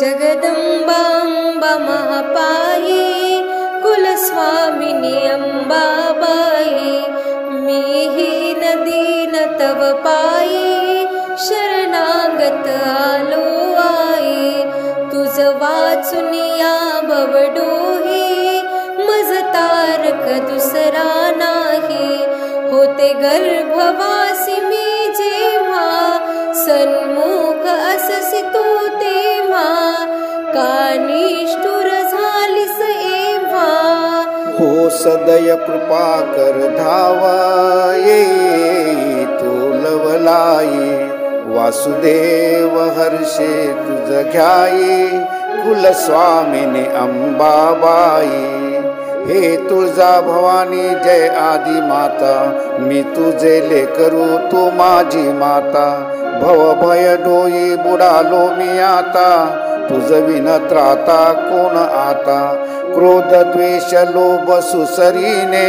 जगदंबा महापायी कुलस्वामिनी अंबाबाई, मीही नदीन तव पायी शरणागत आलो आई। तुझ वाचून या भवडोही मज तारक दुसरा नाही। होते गर्भवासी मी जेव्हा सन्मुख अससी तू तेव्हा, का निष्ठुर झालीस एव्हा। हो सदय कृपा कर धावा ये तू लवलाई। वासुदेव हर्षे तुझ घ्याई कुलस्वामिनी अंबाबाई। हे तुळजा भवानी जय आदि माता, मी तुझे लेकरू तू माझी माता। भव भय डोई बुडालो मी आता, तुझ विन त्राता कोण आता। क्रोध द्वेष लोभ सुसरीने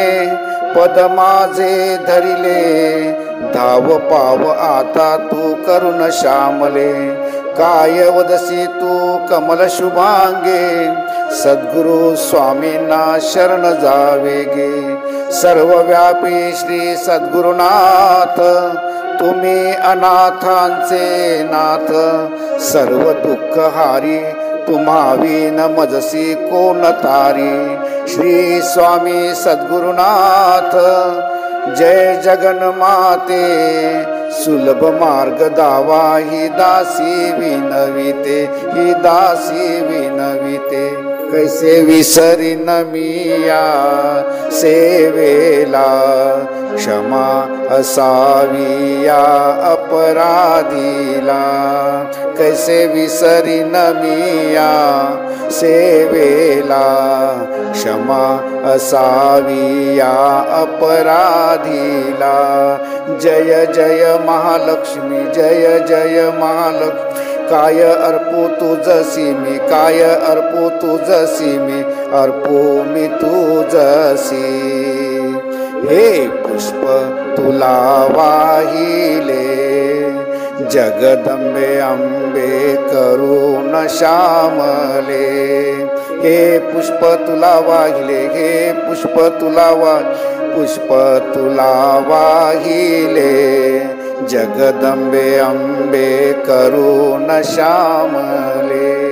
पद माझे धरिले। धाव पाव आता तू करुण श्यामले। काय वदसी तू कमल शुभांगे, सद्गुरु स्वामींना शरण जावे गे। सर्वव्यापी श्री सद्गुरुनाथ, तुम्ही अनाथांचे नाथ। सर्व दुःख हारी तुम्हा विन मजसी कोण तारी। श्री स्वामी सद्गुरुनाथ, जय जगन्माते। सुलभ मार्ग दावा ही दासी विनविते, ही दासी विनविते। कैसे विसरीन मी या सेवेला, क्षमा असावी या अपराधीला। कैसे विसरीन मी या सेवेला, क्षमा असावी या अपराधीला। जय जय महालक्ष्मी, जय जय महालक्ष्मी। काय अर्पू तुझसी मी, काय अर्पू तुझसी मी, अर्पू मी तुझसी। हे पुष्प तुला वाहिले, जगदंबे अंबे करुण श्यामले। हे पुष्प तुला वाहिले, हे पुष्प तुला पुष्प तुला वाहिले, जगदंबे अंबे करुण श्यामले।